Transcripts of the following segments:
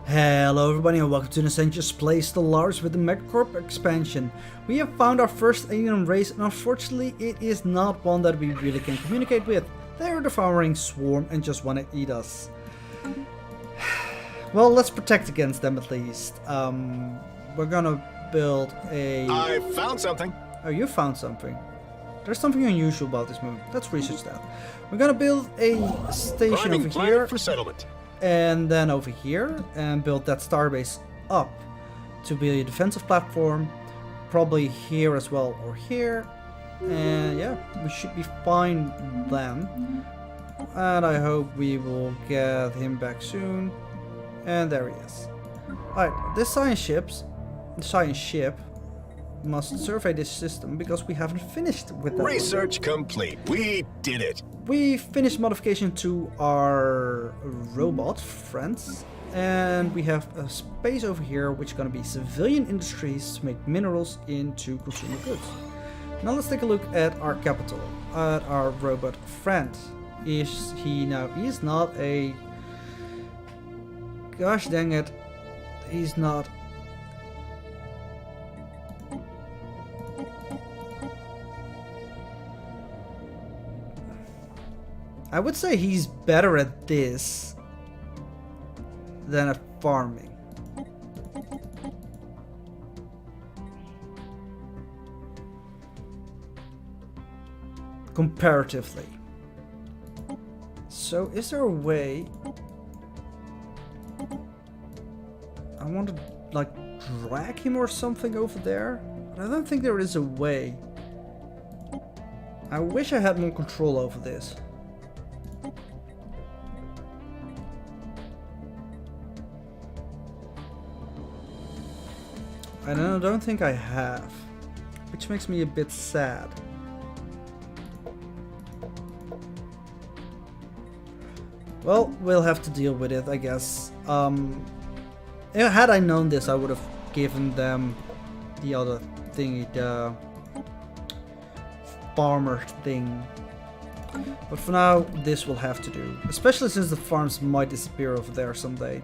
Hello everybody and welcome to the Essentials Play Stellaris with the MegaCorp expansion. We have found our first alien race and unfortunately it is not one that we really can communicate with. They are a devouring swarm and just want to eat us. Well, let's protect against them at least. We're gonna build a... I found something. Oh, you found something. There's something unusual about this moon. Let's research that. We're gonna build a station over here. For settlement. And then over here and build that starbase up to be a defensive platform, probably here as well or here, and yeah, we should be fine then. And I hope we will get him back soon. And there he is. Alright, this science ship must survey this system because we haven't finished with that. Research complete. We did it. We finished modification to our robot friends, and we have a space over here which is going to be civilian industries to make minerals into consumer goods. Now let's take a look at our capital, at our robot friend. Is he now? He's not a... Gosh dang it, he's not... I would say he's better at this than at farming. Comparatively. So is there a way... I want to like drag him or something over there? But I don't think there is a way. I wish I had more control over this. I don't think I have, which makes me a bit sad. Well, we'll have to deal with it, I guess. Had I known this, I would have given them the other thingy, the farmer thing. But for now, this will have to do, especially since the farms might disappear over there someday.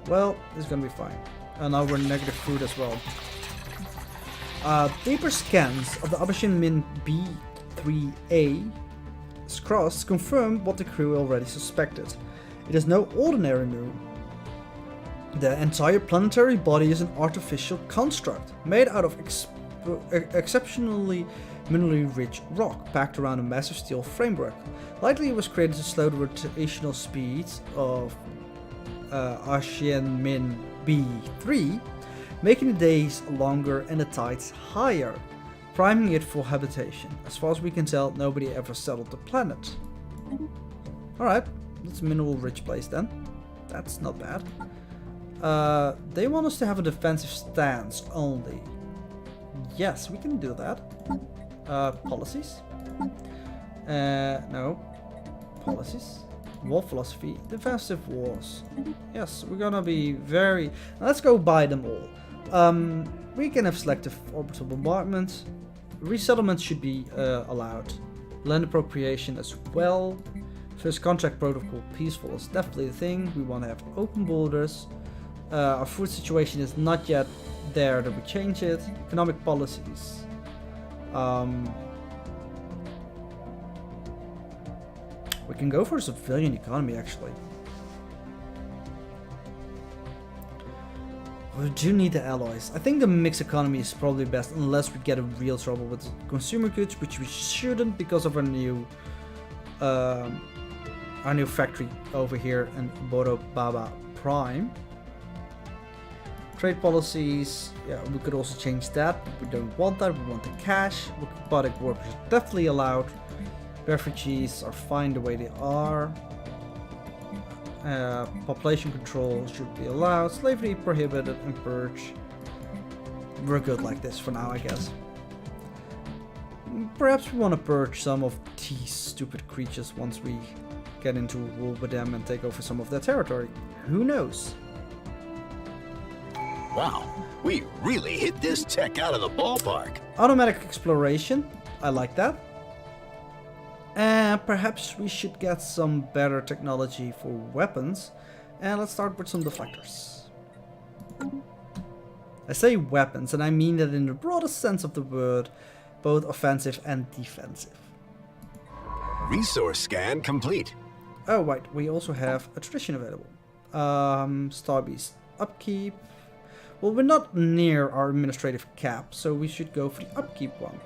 Well, it's gonna be fine. And now we're negative food as well. Deeper scans of the Abashin Min B3A cross confirm what the crew already suspected. It is no ordinary moon. The entire planetary body is an artificial construct made out of exceptionally minerally rich rock packed around a massive steel framework. Likely it was created to slow the rotational speeds of Ashen Min B3, making the days longer and the tides higher, priming it for habitation. As far as we can tell, nobody ever settled the planet. Alright, that's a mineral rich place then. That's not bad. They want us to have a defensive stance only. Yes, we can do that. Policies? No. Policies? War philosophy, defensive wars. Yes, we're gonna be very... Let's go buy them all. We can have selective orbital bombardment. Resettlement should be allowed. Land appropriation as well. First contract protocol, peaceful is definitely the thing. We want to have open borders. Our food situation is not yet there that we change it. Economic policies. We can go for a civilian economy, actually. We do need the alloys. I think the mixed economy is probably best, unless we get in real trouble with consumer goods, which we shouldn't because of our new factory over here in Bodo Baba Prime. Trade policies, yeah, we could also change that, but we don't want that. We want the cash. Robotic workers are definitely allowed. Refugees are fine the way they are. Population control should be allowed. Slavery prohibited and purge. We're good like this for now, I guess. Perhaps we want to purge some of these stupid creatures once we get into a war with them and take over some of their territory. Who knows? Wow, we really hit this tech out of the ballpark. Automatic exploration. I like that. And perhaps we should get some better technology for weapons. And let's start with some deflectors. I say weapons, and I mean that in the broadest sense of the word, both offensive and defensive. Resource scan complete. Oh, right, we also have a tradition available. Starbeast upkeep. Well, we're not near our administrative cap, so we should go for the upkeep one.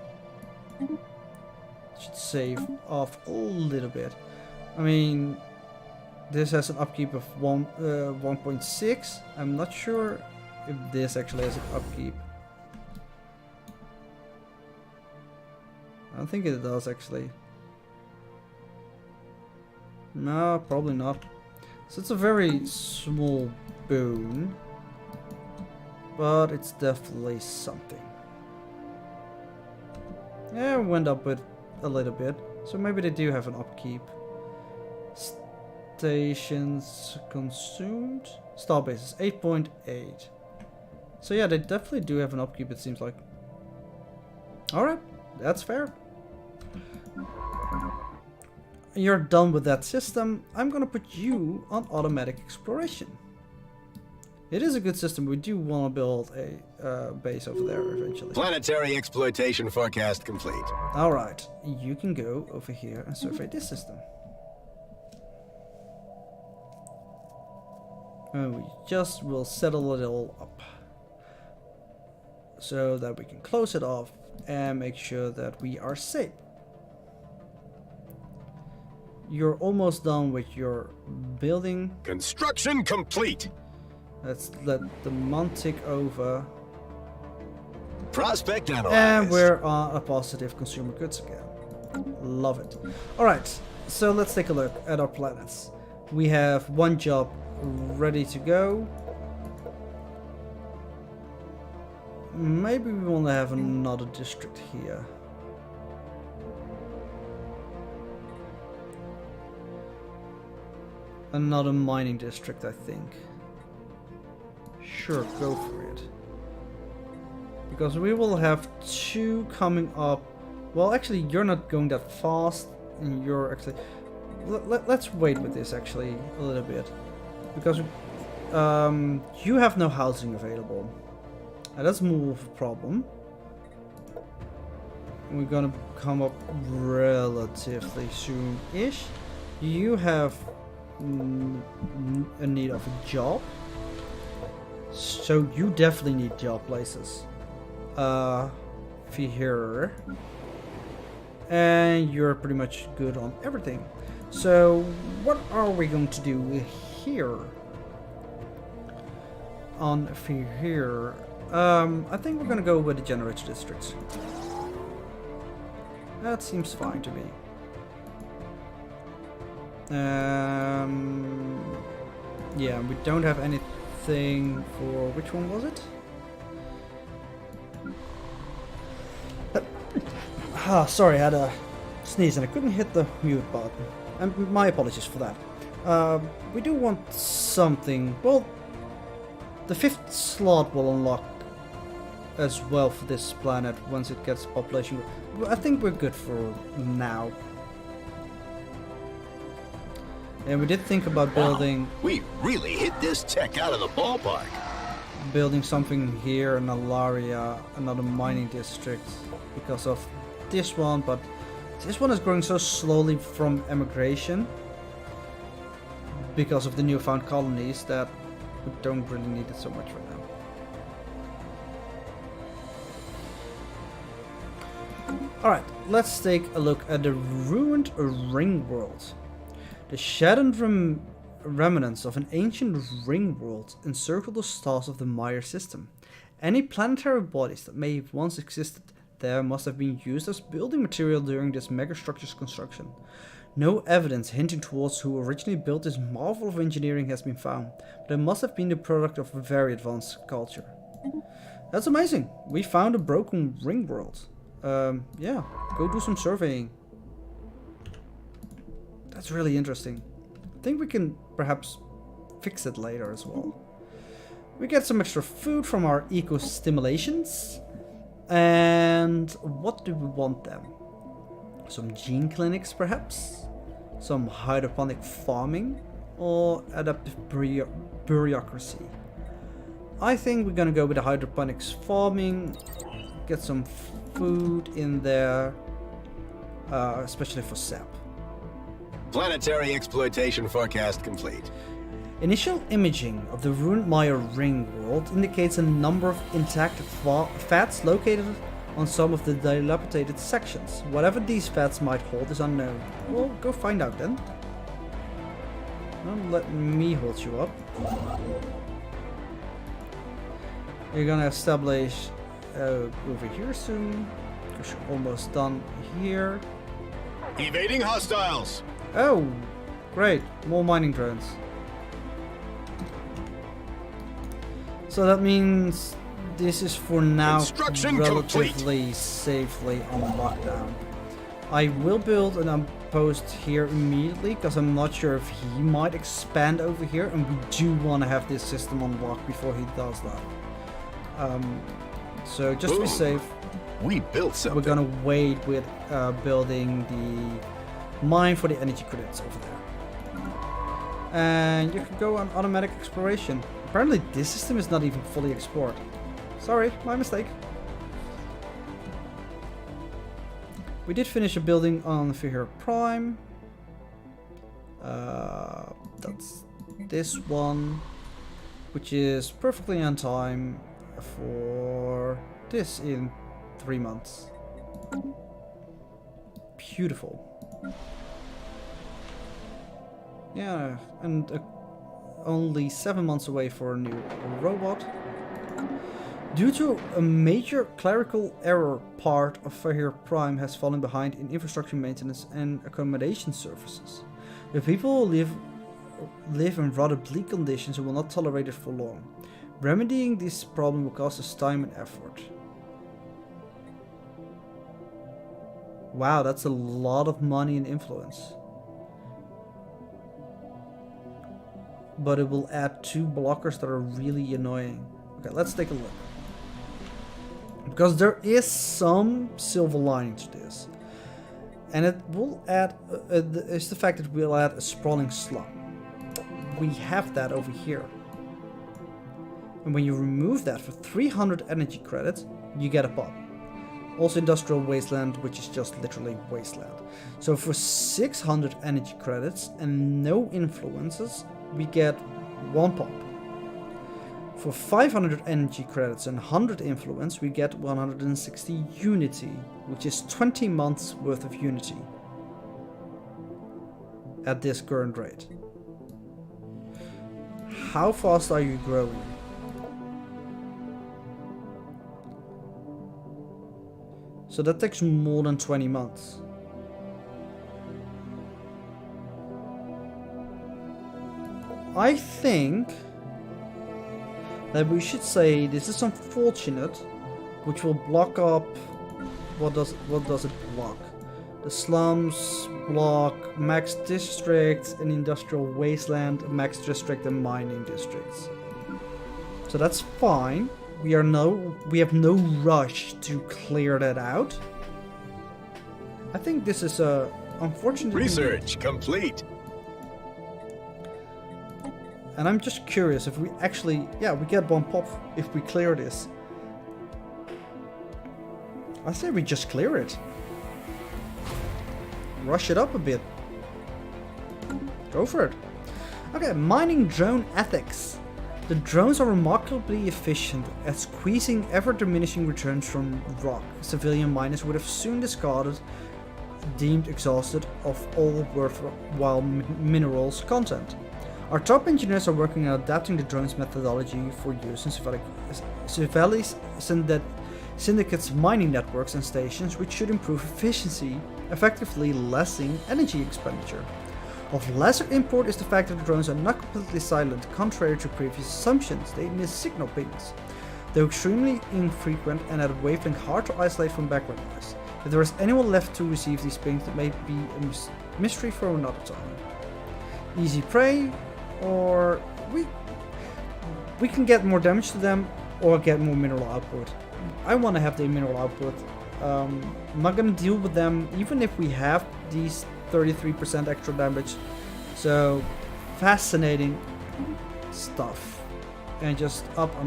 Should save off a little bit. I mean, this has an upkeep of 1.6. I'm not sure if this actually has an upkeep. I don't think it does actually. No, probably not. So it's a very small boon, but it's definitely something. Yeah, we went up with a little bit, so maybe they do have an upkeep. Stations consumed. Starbase is 8.8. So yeah, they definitely do have an upkeep, it seems like. Alright, that's fair. You're done with that system. I'm gonna put you on automatic exploration. It is a good system. We do want to build a base over there eventually. Planetary exploitation forecast complete. Alright, you can go over here and survey this system. And we just will settle it all up. So that we can close it off and make sure that we are safe. You're almost done with your building. Construction complete. Let's let the month tick over. Prospect analyzed. And we're on a positive consumer goods again. Love it. Alright, so let's take a look at our planets. We have one job ready to go. Maybe we want to have another district here. Another mining district, I think. Sure, go for it. Because we will have two coming up. Well, actually, you're not going that fast, and you're actually... Let's wait with this, actually, a little bit. Because you have no housing available. And that's more of a problem. We're gonna come up relatively soon-ish. You have a need of a job. So you definitely need job places. Here. And you're pretty much good on everything. So what are we going to do here? On here. I think we're gonna go with the generator districts. That seems fine to me. Yeah, we don't have anything for... Which one was it? Sorry, I had a sneeze and I couldn't hit the mute button. And my apologies for that. We do want something... Well, the 5th slot will unlock as well for this planet once it gets population. I think we're good for now. And we did think about building... Wow, we really hit this tech out of the ballpark. Building something here in Alaria, another mining district, because of this one, but this one is growing so slowly from emigration because of the newfound colonies that we don't really need it so much right now. Alright, let's take a look at the ruined ring world. The shattered remnants of an ancient ring world encircle the stars of the Maya system. Any planetary bodies that may have once existed there must have been used as building material during this megastructure's construction. No evidence hinting towards who originally built this marvel of engineering has been found, but it must have been the product of a very advanced culture. That's amazing! We found a broken ring world. Yeah, go do some surveying. That's really interesting. I think we can perhaps fix it later as well. We get some extra food from our eco-stimulations. And what do we want then? Some gene clinics perhaps? Some hydroponic farming? or adaptive bureaucracy. I think we're gonna go with the hydroponics farming, get some food in there, especially for sap. Planetary exploitation forecast complete. Initial imaging of the ruined Maya ring world indicates a number of intact fats located on some of the dilapidated sections. Whatever these fats might hold is unknown. Well, go find out then. Don't let me hold you up. You're gonna establish over here soon. Because you're almost done here. Evading hostiles. Oh, great. More mining drones. So that means this is for now relatively safely on lockdown. I will build an outpost here immediately because I'm not sure if he might expand over here, and we do want to have this system on lock before he does that. So just to be safe, we built something. We're gonna wait with building the mine for the energy credits over there. And you can go on automatic exploration. Apparently this system is not even fully explored. Sorry, my mistake. We did finish a building on Figure Prime. That's this one, which is perfectly on time for this in 3 months. Beautiful. Yeah, and only 7 months away for a new robot. Due to a major clerical error, part of Fahir Prime has fallen behind in infrastructure maintenance and accommodation services. The people who live in rather bleak conditions and will not tolerate it for long. Remedying this problem will cost us time and effort. Wow, that's a lot of money and influence. But it will add 2 blockers that are really annoying. Okay, let's take a look. Because there is some silver lining to this. And it will add, it's the fact that it will add a sprawling slum. We have that over here. And when you remove that for 300 energy credits, you get a pop. Also industrial wasteland, which is just literally wasteland. So for 600 energy credits and no influences, we get 1 pop. For 500 energy credits and 100 influence, we get 160 unity, which is 20 months worth of unity at this current rate. How fast are you growing? So that takes more than 20 months. I think that we should say this is unfortunate, which will block up. What does it block? The slums block max districts and industrial wasteland, max district and mining districts. So that's fine. We have no rush to clear that out. I think this is a unfortunate research complete. And I'm just curious if we actually, yeah, we get 1 pop if we clear this. I say we just clear it. Rush it up a bit. Go for it. Okay, mining drone ethics. The drones are remarkably efficient at squeezing ever-diminishing returns from rock. Civilian miners would have soon discarded, deemed exhausted of all worthwhile minerals content. Our top engineers are working on adapting the drone's methodology for use in Cevelli's syndicates mining networks and stations, which should improve efficiency, effectively lessening energy expenditure. Of lesser import is the fact that the drones are not completely silent, contrary to previous assumptions. They emit signal pings. They're extremely infrequent and at a wavelength hard to isolate from background noise. If there is anyone left to receive these pings, that may be a mystery for another time. Easy prey, or we can get more damage to them or get more mineral output. I want to have the mineral output. I'm not going to deal with them even if we have these 33% extra damage. So fascinating stuff. And just up our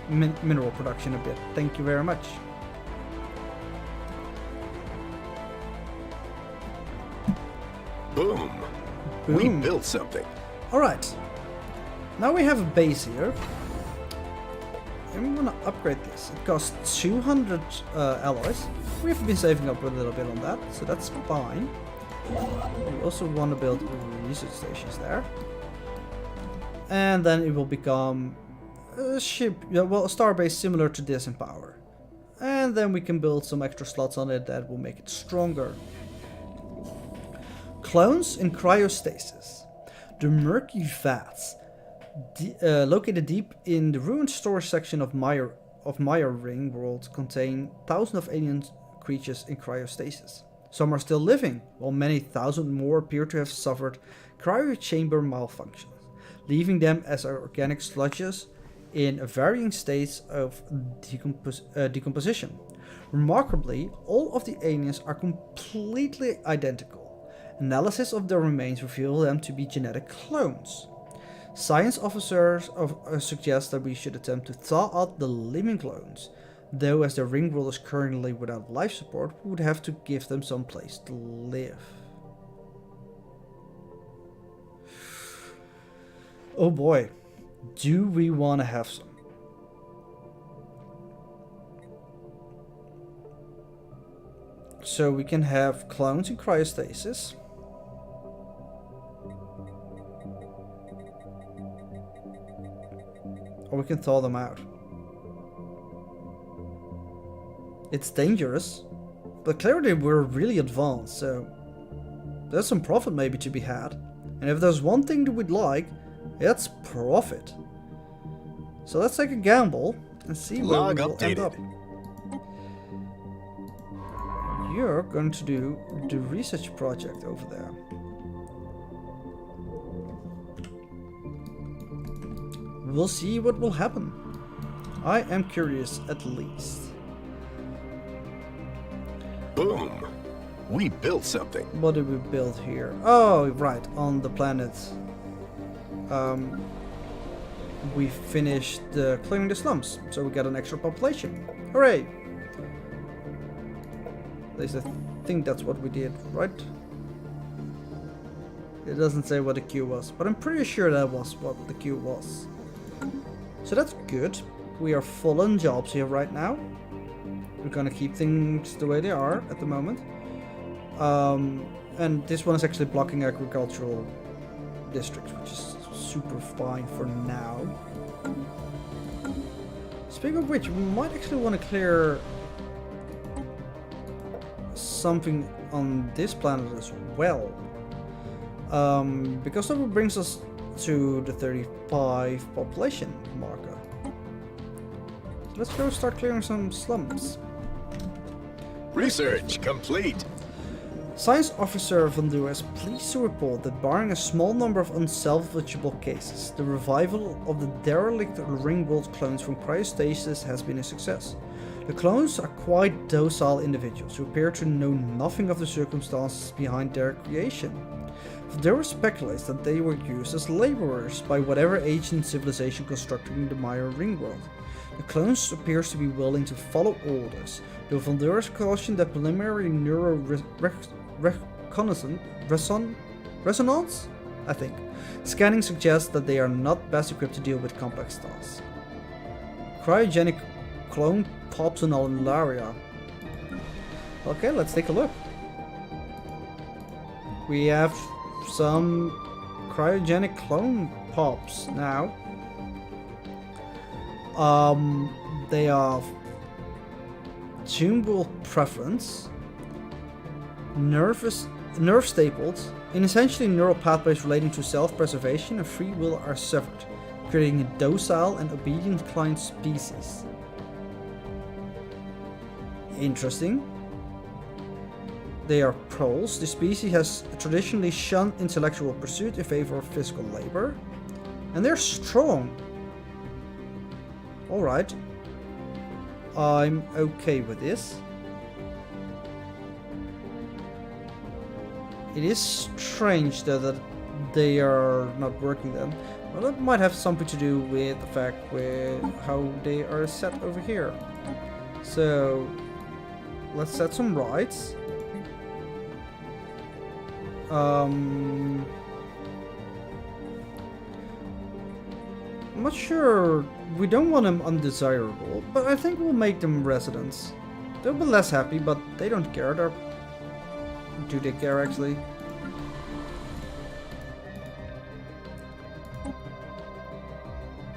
mineral production a bit. Thank you very much. Boom. Boom. We built something. Alright. Now we have a base here. And we want to upgrade this. It costs 200 alloys. We've been saving up a little bit on that, so that's fine. We also want to build research stations there. And then it will become a ship, well, a starbase similar to this in power. And then we can build some extra slots on it that will make it stronger. Clones in cryostasis. The murky vats, located deep in the ruined storage section of Maya Ring world, contain thousands of alien creatures in cryostasis. Some are still living, while many thousand more appear to have suffered cryochamber malfunctions, leaving them as organic sludges in varying states of decomposition. Remarkably, all of the aliens are completely identical. Analysis of their remains reveal them to be genetic clones. Science officers suggest that we should attempt to thaw out the living clones, though as the ring world is currently without life support, we would have to give them some place to live. Oh boy, do we want to have some? So we can have clones in cryostasis. Or we can thaw them out. It's dangerous, but clearly we're really advanced, so there's some profit maybe to be had. And if there's one thing that we'd like, it's profit. So let's take a gamble and see where we will end up. You're going to do the research project over there. We'll see what will happen. I am curious at least. Boom. We built something. What did we build here? Oh, right, on the planet. We finished clearing the slums, so we got an extra population. Hooray! At least I think that's what we did, right? It doesn't say what the queue was, but I'm pretty sure that was what the queue was. So that's good. We are full on jobs here right now. We're gonna keep things the way they are at the moment. And this one is actually blocking agricultural districts, which is super fine for now. Speaking of which, we might actually want to clear something on this planet as well. Because that brings us to the 35 population marker. So let's go start clearing some slums. Research complete. Science Officer Van Der is pleased to report that barring a small number of unsalvageable cases, the revival of the derelict Ringworld clones from cryostasis has been a success. The clones are quite docile individuals who appear to know nothing of the circumstances behind their creation. Van Der speculates that they were used as laborers by whatever ancient civilization constructing the Maya Ringworld. The clones appears to be willing to follow orders, though Van Der cautioned that preliminary resonance, I think. Scanning suggests that they are not best equipped to deal with complex tasks. Cryogenic clone pops in Alaria. Okay, let's take a look. We have some cryogenic clone pops now. They have tunable preference, nerve stapled, and essentially neural pathways relating to self-preservation and free will are severed, creating a docile and obedient client species. Interesting. They are proles. The species has traditionally shunned intellectual pursuit in favor of physical labor, and they're strong. Alright. I'm okay with this. It is strange though that they are not working then. Well, that might have something to do with the fact with how they are set over here. So let's set some rights. I'm not sure. We don't want them undesirable, but I think we'll make them residents. They'll be less happy, but they don't care. Do they care actually?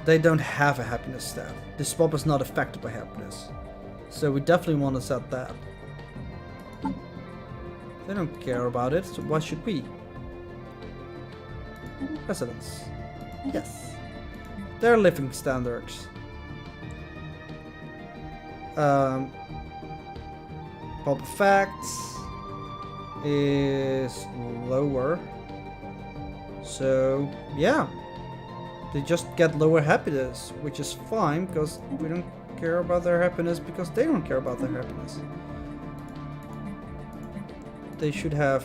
They don't have a happiness stat. This swap is not affected by happiness. So we definitely want to set that. They don't care about it, so why should we? Residents. Yes. Their living standards. Pulp Facts is lower. So, yeah. They just get lower happiness, which is fine because we don't care about their happiness because they don't care about their happiness. They should have...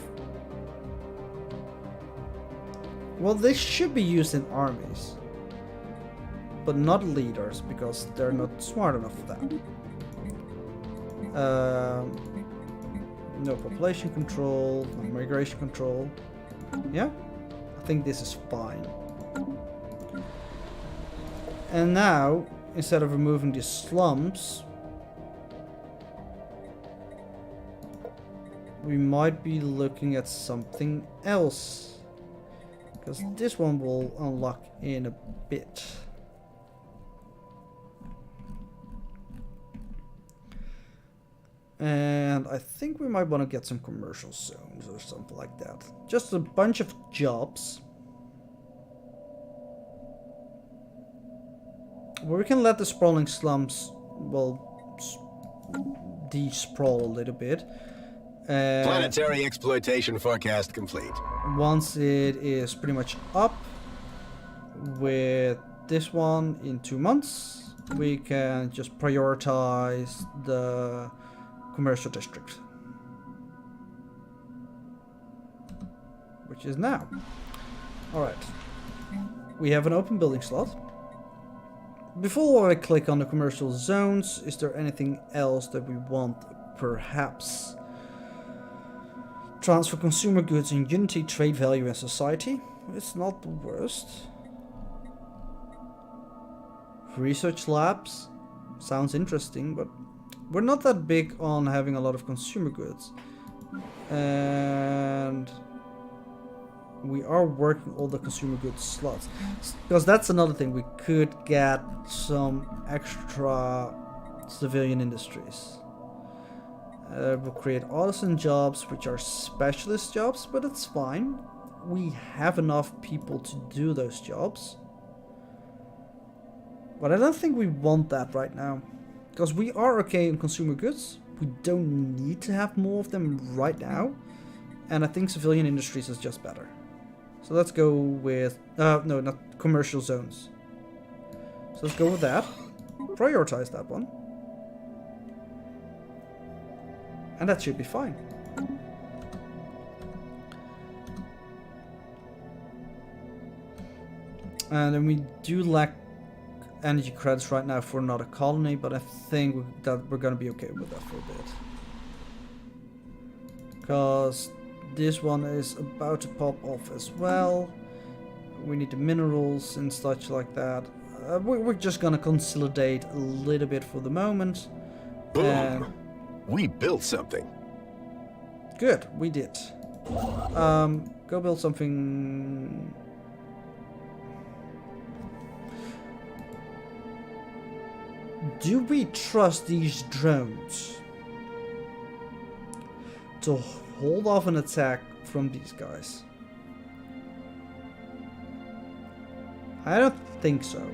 Well, they should be used in armies. But not leaders, because they're not smart enough for that. No population control, no migration control. Yeah, I think this is fine. And now, instead of removing these slums, we might be looking at something else. Because this one will unlock in a bit. And I think we might want to get some commercial zones or something like that. Just a bunch of jobs. Where we can let the sprawling slums, well, de-sprawl a little bit. Planetary exploitation forecast complete. Once it is pretty much up with this one in 2 months, we can just prioritize the commercial district, which is now. Alright, we have an open building slot. Before I click on the commercial zones, is there anything else that we want? Perhaps transfer consumer goods in unity, trade value and society. It's not the worst. Research labs sounds interesting, but we're not that big on having a lot of consumer goods. And we are working all the consumer goods slots. Because that's another thing, we could get some extra civilian industries. We'll create artisan jobs, which are specialist jobs, but it's fine. We have enough people to do those jobs. But I don't think we want that right now. Because we are okay in consumer goods. We don't need to have more of them right now. And I think civilian industries is just better. So let's go with... no, not commercial zones. So let's go with that. Prioritize that one. And that should be fine. And then we do lack energy credits right now for another colony, but I think that we're gonna be okay with that for a bit. Because this one is about to pop off as well. We need the minerals and such like that. We're just gonna consolidate a little bit for the moment. Boom! We built something. Good, we did. Go build something. Do we trust these drones to hold off an attack from these guys? I don't think so.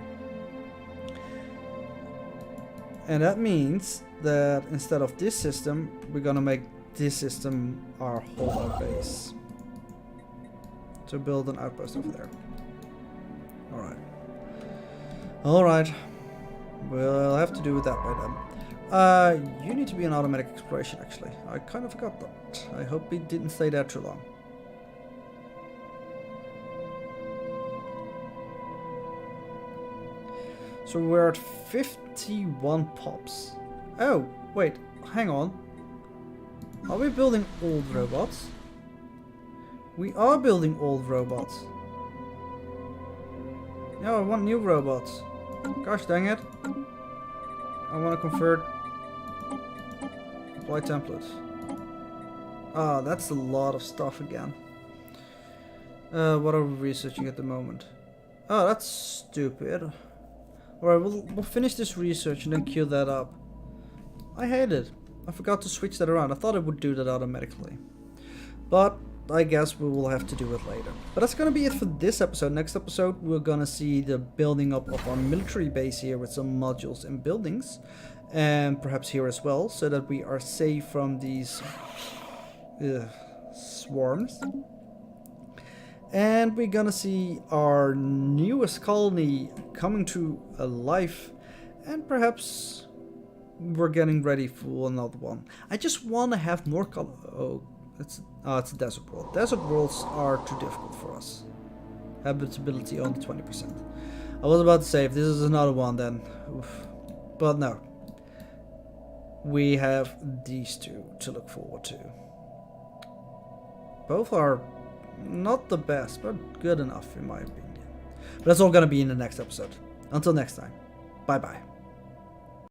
And that means that instead of this system, we're gonna make this system our holdout base. To build an outpost over there. Alright. Alright. We'll have to do with that by then. You need to be an automatic exploration actually. I kind of forgot that. I hope it didn't stay there too long. So we're at 51 pops. Oh, wait, hang on. Are we building old robots? We are building old robots. No, I want new robots. Gosh dang it. I want to convert. Apply template. Ah, that's a lot of stuff again. What are we researching at the moment? Oh, that's stupid. Alright, we'll finish this research and then queue that up. I hate it. I forgot to switch that around. I thought it would do that automatically. But I guess we will have to do it later. But that's gonna be it for this episode. Next episode, we're gonna see the building up of our military base here with some modules and buildings. And perhaps here as well, so that we are safe from these swarms. And we're gonna see our newest colony coming to life, and perhaps we're getting ready for another one. I just want to have more it's a desert world. Desert worlds are too difficult for us. Habitability only 20%. I was about to say if this is another one then, oof. But no. We have these two to look forward to. Both are not the best, but good enough in my opinion. But that's all gonna be in the next episode. Until next time, bye bye.